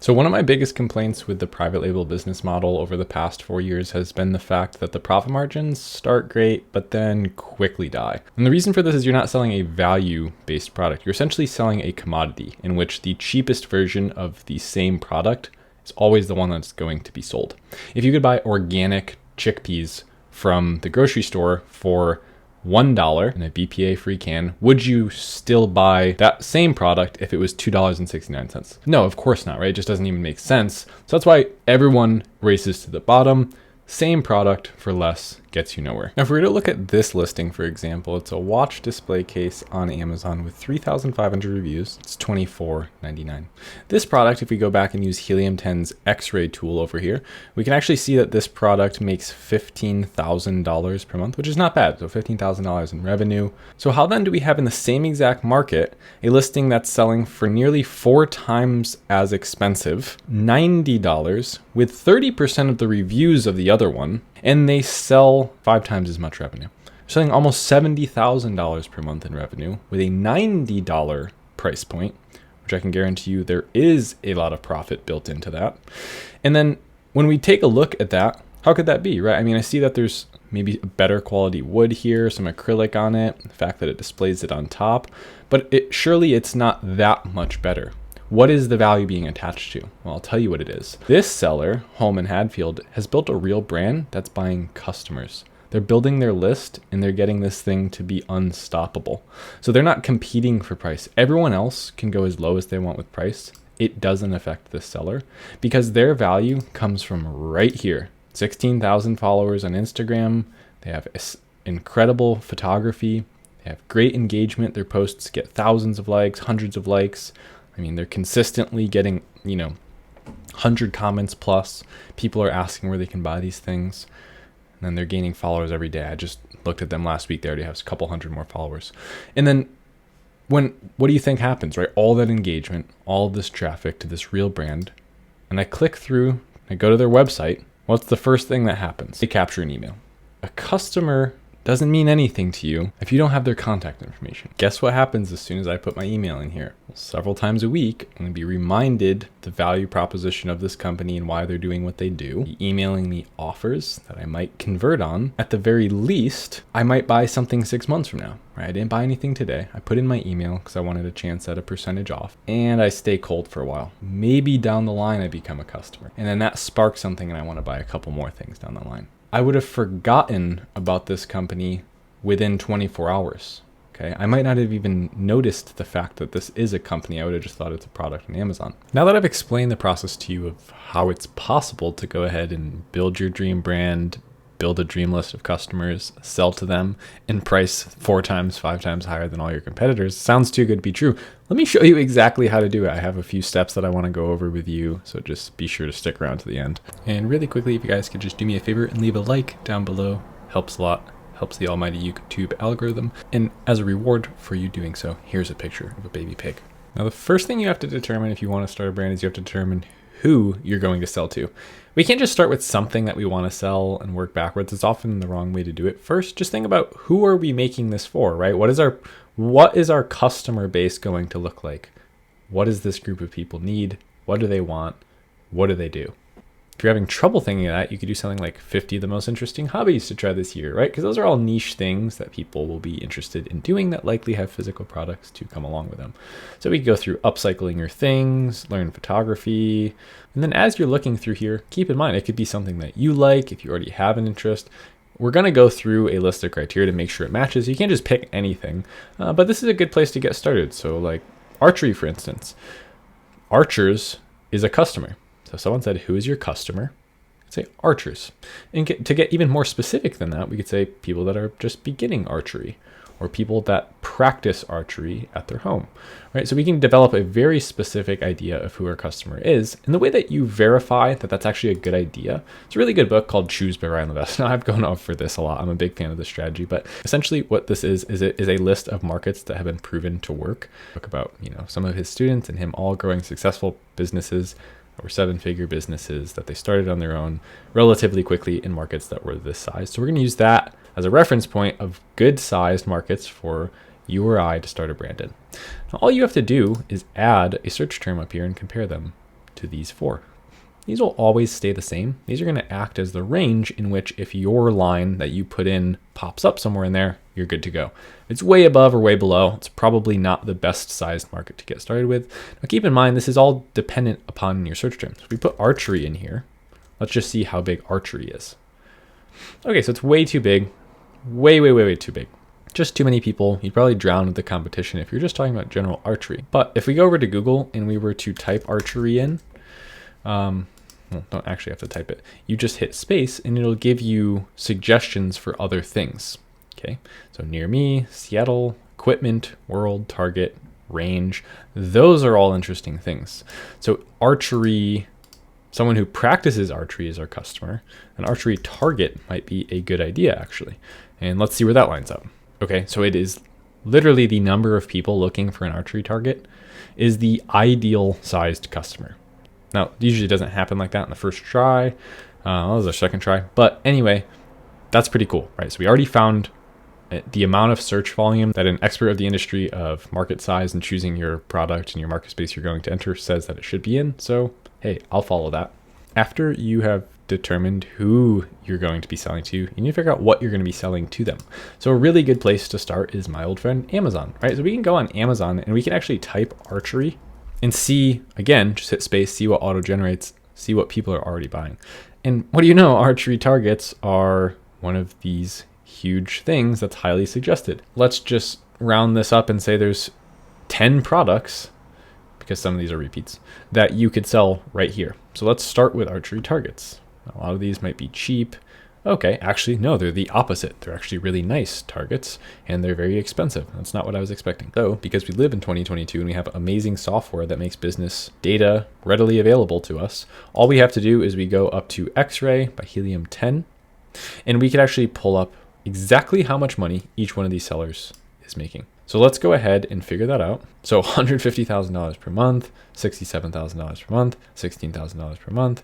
So one of my biggest complaints with the private label business model over the past 4 years has been the fact that the profit margins start great, but then quickly die. And the reason for this is you're not selling a value-based product. You're essentially selling a commodity in which the cheapest version of the same product is always the one that's going to be sold. If you could buy organic chickpeas from the grocery store for $1 in a BPA free can, would you still buy that same product if it was $2.69? No, of course not, right? It just doesn't even make sense. So that's why everyone races to the bottom. Same product for less gets you nowhere. Now, if we were to look at this listing, for example, it's a watch display case on Amazon with 3,500 reviews. It's $24.99. This product, if we go back and use Helium 10's X-ray tool over here, we can actually see that this product makes $15,000 per month, which is not bad. So $15,000 in revenue. So how then do we have in the same exact market a listing that's selling for nearly 4 times as expensive, $90, with 30% of the reviews of the other one, and they sell 5 times as much revenue? They're selling almost $70,000 per month in revenue with a $90 price point, which I can guarantee you there is a lot of profit built into that. And then when we take a look at that, how could that be, right? I mean, I see that there's maybe a better quality wood here, some acrylic on it, the fact that it displays it on top, but surely it's not that much better. What is the value being attached to? Well, I'll tell you what it is. This seller, Home in Hadfield, has built a real brand that's buying customers. They're building their list and they're getting this thing to be unstoppable. So they're not competing for price. Everyone else can go as low as they want with price. It doesn't affect this seller because their value comes from right here. 16,000 followers on Instagram. They have incredible photography. They have great engagement. Their posts get thousands of likes, hundreds of likes. I mean, they're consistently getting, 100 comments plus. People are asking where they can buy these things. And then they're gaining followers every day. I just looked at them last week. They already have a couple hundred more followers. And then what do you think happens, right? All that engagement, all of this traffic to this real brand. And I click through, I go to their website. What's the first thing that happens? They capture an email. A customer doesn't mean anything to you if you don't have their contact information. Guess what happens as soon as I put my email in here? Well, several times a week, I'm going to be reminded the value proposition of this company and why they're doing what they do. Be emailing me offers that I might convert on. At the very least, I might buy something 6 months from now. Right? I didn't buy anything today. I put in my email because I wanted a chance at a percentage off, and I stay cold for a while. Maybe down the line I become a customer, and then that sparks something and I want to buy a couple more things down the line. I would have forgotten about this company within 24 hours. Okay, I might not have even noticed the fact that this is a company. I would have just thought it's a product on Amazon. Now that I've explained the process to you of how it's possible to go ahead and build your dream brand, build a dream list of customers, sell to them, and price 4 times, 5 times higher than all your competitors, sounds too good to be true. Let me show you exactly how to do it. I have a few steps that I want to go over with you, so just be sure to stick around to the end. And really quickly, if you guys could just do me a favor and leave a like down below, helps a lot, helps the almighty YouTube algorithm. And as a reward for you doing so, here's a picture of a baby pig. Now, the first thing you have to determine if you want to start a brand is you have to determine who you're going to sell to. We can't just start with something that we want to sell and work backwards. It's often the wrong way to do it. First, just think about who are we making this for, right? What is our customer base going to look like? What does this group of people need? What do they want? What do they do? If you're having trouble thinking of that, you could do something like 50 of the most interesting hobbies to try this year, right? Because those are all niche things that people will be interested in doing that likely have physical products to come along with them. So we could go through upcycling your things, learn photography, and then as you're looking through here, keep in mind, it could be something that you like if you already have an interest. We're going to go through a list of criteria to make sure it matches. You can't just pick anything, but this is a good place to get started. So like archery, for instance. Archers is a customer. So someone said, who is your customer? I'd say archers. And to get even more specific than that, we could say people that are just beginning archery or people that practice archery at their home, right? So we can develop a very specific idea of who our customer is. And the way that you verify that that's actually a good idea, it's a really good book called Choose by Ryan Levesque. Now I've gone off for this a lot. I'm a big fan of this strategy, but essentially what this is it is a list of markets that have been proven to work. Talk about, some of his students and him all growing successful businesses, over 7-figure businesses that they started on their own relatively quickly in markets that were this size. So we're going to use that as a reference point of good sized markets for you or I to start a brand in. Now, all you have to do is add a search term up here and compare them to these 4. These will always stay the same. These are going to act as the range in which if your line that you put in pops up somewhere in there, you're good to go. If it's way above or way below, it's probably not the best sized market to get started with. Now keep in mind, this is all dependent upon your search terms. If we put archery in here, let's just see how big archery is. Okay, so it's way too big. Way too big. Just too many people. You'd probably drown with the competition if you're just talking about general archery. But if we go over to Google and we were to type archery in, well, don't actually have to type it. You just hit space and it'll give you suggestions for other things. Okay, so near me, Seattle, equipment, world, target, range. Those are all interesting things. So archery, someone who practices archery is our customer. An archery target might be a good idea, actually. And let's see where that lines up. Okay, so it is literally the number of people looking for an archery target is the ideal sized customer. Now, it usually doesn't happen like that in the first try. That was our second try. But anyway, that's pretty cool, right? So we already found the amount of search volume that an expert of the industry of market size and choosing your product and your market space you're going to enter says that it should be in. So, hey, I'll follow that. After you have determined who you're going to be selling to, you need to figure out what you're going to be selling to them. So a really good place to start is my old friend Amazon, right? So we can go on Amazon and we can actually type archery and see, again, just hit space, see what auto generates, see what people are already buying. And what do you know? Archery targets are one of these huge things that's highly suggested. Let's just round this up and say there's 10 products, because some of these are repeats, that you could sell right here. So let's start with archery targets. A lot of these might be cheap. Okay, actually, no, they're the opposite. They're actually really nice targets and they're very expensive. That's not what I was expecting. So, because we live in 2022 and we have amazing software that makes business data readily available to us, all we have to do is we go up to X-Ray by Helium 10 and we can actually pull up exactly how much money each one of these sellers is making. So let's go ahead and figure that out. So $150,000 per month, $67,000 per month, $16,000 per month,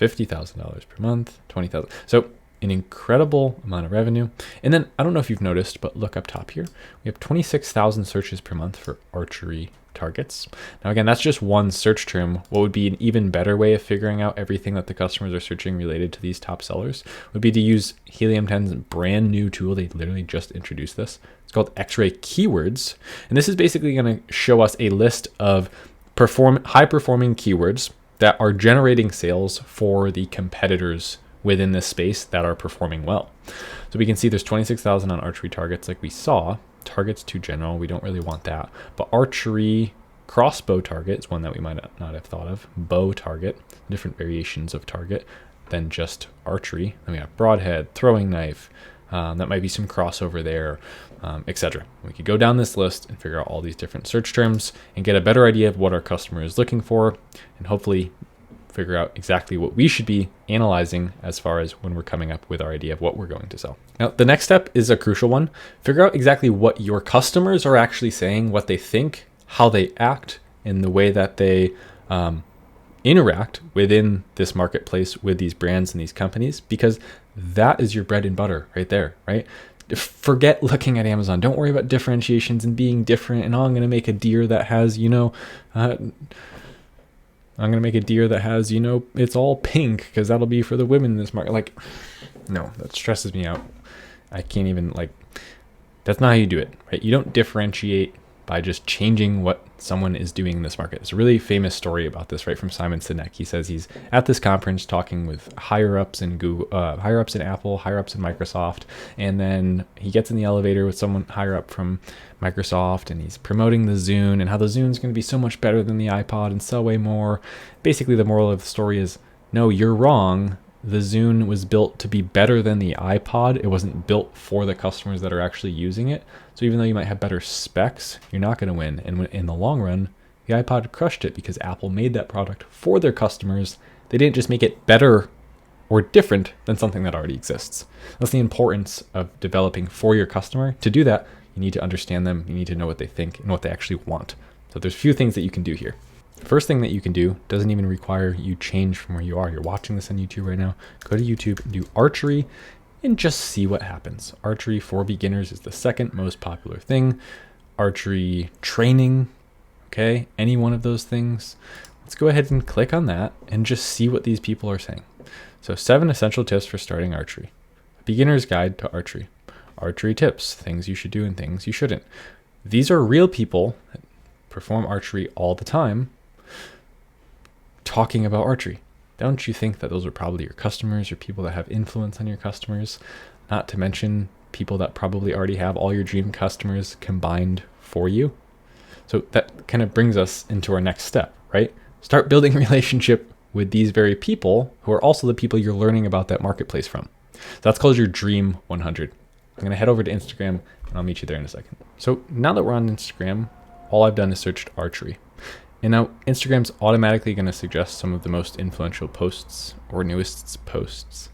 $50,000 per month, $20,000. So an incredible amount of revenue. And then I don't know if you've noticed, but look up top here. We have 26,000 searches per month for archery targets. Now, again, that's just one search term. What would be an even better way of figuring out everything that the customers are searching related to these top sellers would be to use Helium 10's brand new tool. They literally just introduced this. It's called X-Ray Keywords. And this is basically going to show us a list of high-performing keywords that are generating sales for the competitors within this space that are performing well. So we can see there's 26,000 on archery targets like we saw. Targets too general, we don't really want that. But archery crossbow target is one that we might not have thought of. Bow target, different variations of target than just archery. Then we have broadhead, throwing knife, that might be some crossover there, etc. We could go down this list and figure out all these different search terms and get a better idea of what our customer is looking for and hopefully figure out exactly what we should be analyzing as far as when we're coming up with our idea of what we're going to sell. Now, the next step is a crucial one. Figure out exactly what your customers are actually saying, what they think, how they act, and the way that they interact within this marketplace with these brands and these companies, because that is your bread and butter right there, right? Forget looking at Amazon. Don't worry about differentiations and being different. And I'm going to make a deer that has, it's all pink because that'll be for the women in this market. Like, no, that stresses me out. I can't even, that's not how you do it, right? You don't differentiate by just changing what someone is doing in this market. There's a really famous story about this, right, from Simon Sinek. He says he's at this conference talking with higher ups in Google, higher ups in Apple, higher ups in Microsoft, and then he gets in the elevator with someone higher up from Microsoft, and he's promoting the Zune and how the Zune's going to be so much better than the iPod and sell way more. Basically, the moral of the story is, no, you're wrong. The Zune was built to be better than the iPod. It wasn't built for the customers that are actually using it. So even though you might have better specs, you're not going to win. And in the long run, the iPod crushed it because Apple made that product for their customers. They didn't just make it better or different than something that already exists. That's the importance of developing for your customer. To do that, you need to understand them. You need to know what they think and what they actually want. So there's a few things that you can do here. First thing that you can do doesn't even require you change from where you are. You're watching this on YouTube right now. Go to YouTube and do archery and just see what happens. Archery for beginners is the second most popular thing. Archery training, okay? Any one of those things Let's go ahead and click on that and just see what these people are saying. So 7 essential tips for starting archery. A beginner's guide to archery. Archery tips, things you should do and things you shouldn't. These are real people that perform archery all the time talking about archery. Don't you think that those are probably your customers or people that have influence on your customers? Not to mention people that probably already have all your dream customers combined for you. So that kind of brings us into our next step, right? Start building a relationship with these very people who are also the people you're learning about that marketplace from. So that's called your Dream 100. I'm going to head over to Instagram and I'll meet you there in a second. So now that we're on Instagram, all I've done is searched archery. And now Instagram's automatically going to suggest some of the most influential posts or newest posts.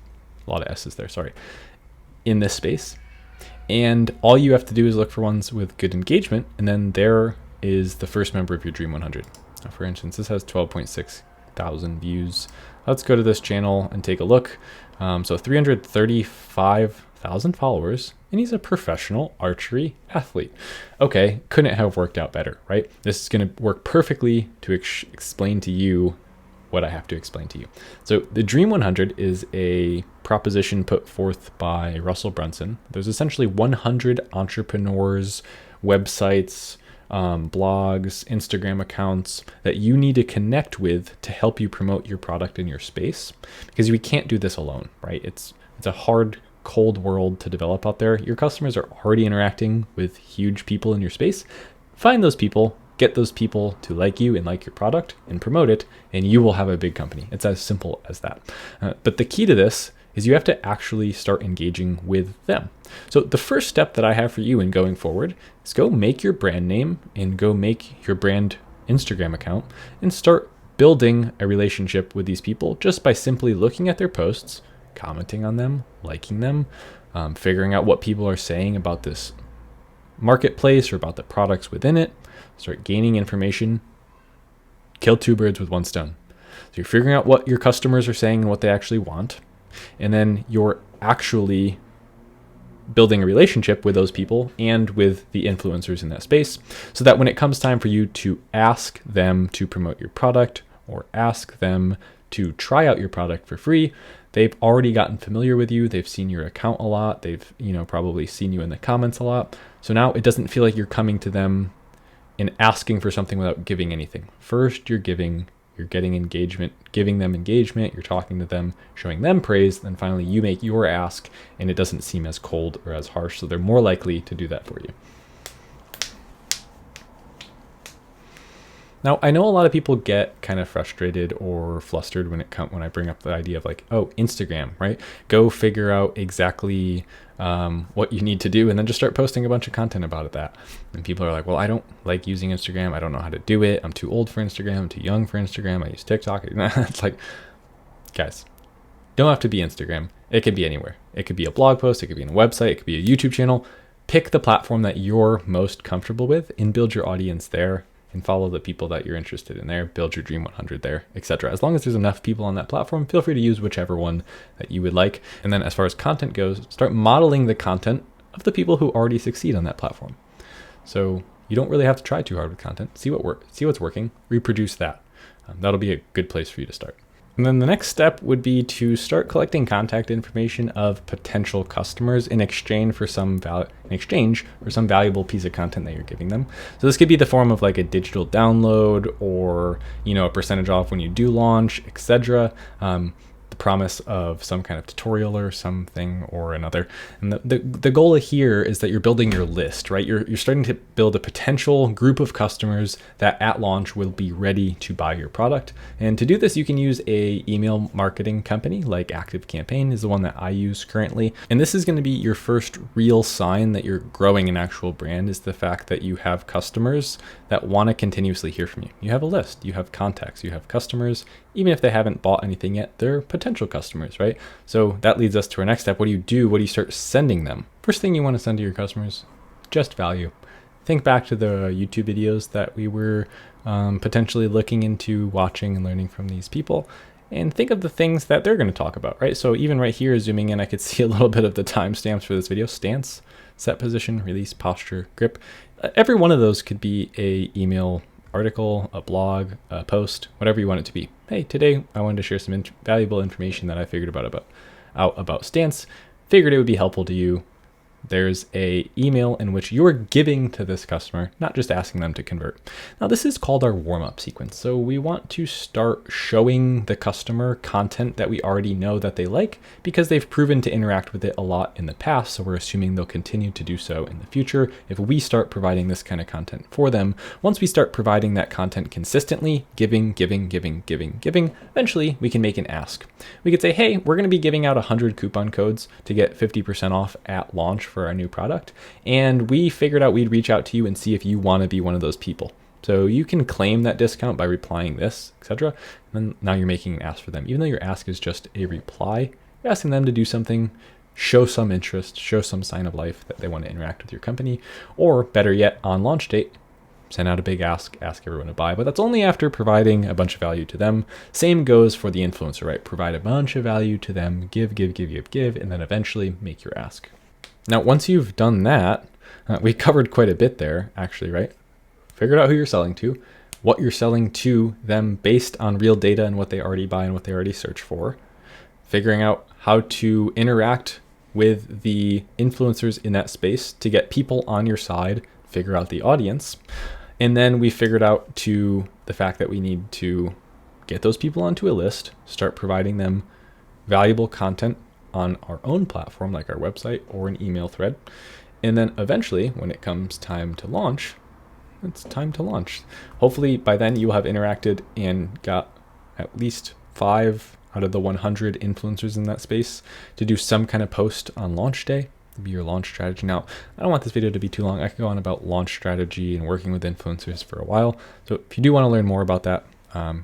A lot of S's there, sorry. In this space. And all you have to do is look for ones with good engagement. And then there is the first member of your Dream 100. Now, for instance, this has 12.6 thousand views. Let's go to this channel and take a look. So 335,000 followers, and he's a professional archery athlete. Okay, couldn't have worked out better, right? This is going to work perfectly to explain to you what I have to explain to you. So the Dream 100 is a proposition put forth by Russell Brunson. There's essentially 100 entrepreneurs, websites, blogs, Instagram accounts that you need to connect with to help you promote your product in your space, because we can't do this alone, right? It's a hard, cold world to develop out there. Your customers are already interacting with huge people in your space. Find those people, get those people to like you and like your product and promote it, and you will have a big company. It's as simple as that. But the key to this is you have to actually start engaging with them. So the first step that I have for you in going forward is go make your brand name and go make your brand Instagram account and start building a relationship with these people just by simply looking at their posts, commenting on them, liking them, figuring out what people are saying about this marketplace or about the products within it. Start gaining information. Kill 2 birds with 1 stone. So you're figuring out what your customers are saying and what they actually want. And then you're actually building a relationship with those people and with the influencers in that space, so that when it comes time for you to ask them to promote your product or ask them to try out your product for free, they've already gotten familiar with you. They've seen your account a lot. They've, probably seen you in the comments a lot. So now it doesn't feel like you're coming to them and asking for something without giving anything. First, you're getting engagement, giving them engagement, you're talking to them, showing them praise, then finally you make your ask and it doesn't seem as cold or as harsh, so they're more likely to do that for you. Now, I know a lot of people get kind of frustrated or flustered when I bring up the idea of like, oh, Instagram, right? Go figure out exactly what you need to do and then just start posting a bunch of content about that. And people are like, well, I don't like using Instagram. I don't know how to do it. I'm too old for Instagram. I'm too young for Instagram. I use TikTok. It's like, guys, don't have to be Instagram. It could be anywhere. It could be a blog post. It could be a website. It could be a YouTube channel. Pick the platform that you're most comfortable with and build your audience there. And follow the people that you're interested in there, build your Dream 100 there, etc. As long as there's enough people on that platform, feel free to use whichever one that you would like. And then as far as content goes, start modeling the content of the people who already succeed on that platform. So you don't really have to try too hard with content. See what's working, reproduce that. That'll be a good place for you to start. And then the next step would be to start collecting contact information of potential customers in exchange for some valuable piece of content that you're giving them. So this could be the form of like a digital download or, a percentage off when you do launch, etc. The promise of some kind of tutorial or something or another. And the goal here is that you're building your list, right? You're starting to build a potential group of customers that at launch will be ready to buy your product. And to do this, you can use a email marketing company like ActiveCampaign is the one that I use currently. And this is going to be your first real sign that you're growing an actual brand, is the fact that you have customers that want to continuously hear from you. You have a list, you have contacts, you have customers. Even if they haven't bought anything yet, they're potential customers, right? So that leads us to our next step. What do you do? What do you start sending them? First thing you want to send to your customers, just value. Think back to the YouTube videos that we were potentially looking into watching and learning from these people, and think of the things that they're going to talk about, right? So even right here, zooming in, I could see a little bit of the timestamps for this video. Stance, set position, release, posture, grip. Every one of those could be a email article, a blog, a post, whatever you want it to be. Hey, today I wanted to share some valuable information that I figured about Stance. Figured it would be helpful to you. There's a email in which you're giving to this customer, not just asking them to convert. Now, this is called our warm-up sequence. So we want to start showing the customer content that we already know that they like because they've proven to interact with it a lot in the past. So we're assuming they'll continue to do so in the future if we start providing this kind of content for them. Once we start providing that content consistently, giving, eventually we can make an ask. We could say, hey, we're going to be giving out 100 coupon codes to get 50% off at launch for our new product. And we figured out we'd reach out to you and see if you want to be one of those people. So you can claim that discount by replying this, etc. And then now you're making an ask for them. Even though your ask is just a reply, you're asking them to do something, show some interest, show some sign of life that they want to interact with your company. Or better yet, on launch date, send out a big ask everyone to buy, but that's only after providing a bunch of value to them. Same goes for the influencer, right? Provide a bunch of value to them, give, and then eventually make your ask. Now, once you've done that, we covered quite a bit there, actually, right? Figured out who you're selling to, what you're selling to them based on real data and what they already buy and what they already search for, figuring out how to interact with the influencers in that space to get people on your side, figure out the audience. And then we figured out the fact that we need to get those people onto a list, start providing them valuable content on our own platform, like our website or an email thread. And then eventually, when it comes time to launch, it's time to launch. Hopefully by then you will have interacted and got at least 5 out of the 100 influencers in that space to do some kind of post on launch day. Be your launch strategy. Now, I don't want this video to be too long. I could go on about launch strategy and working with influencers for a while. So if you do want to learn more about that,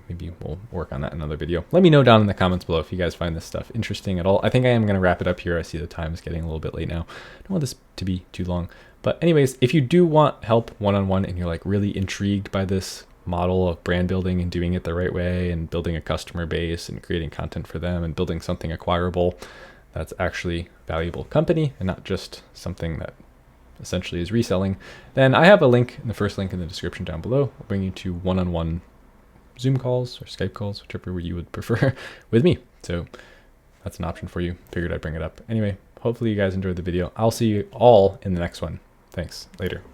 maybe we'll work on that in another video. Let me know down in the comments below if you guys find this stuff interesting at all. I think I am going to wrap it up here. I see the time is getting a little bit late now. I don't want this to be too long. But anyways, if you do want help one-on-one and you're like really intrigued by this model of brand building and doing it the right way and building a customer base and creating content for them and building something acquirable that's actually valuable company and not just something that essentially is reselling, then I have a link in the first link in the description down below. I'll bring you to one-on-one Zoom calls or Skype calls, whichever you would prefer with me. So that's an option for you. Figured I'd bring it up. Anyway, hopefully you guys enjoyed the video. I'll see you all in the next one. Thanks. Later.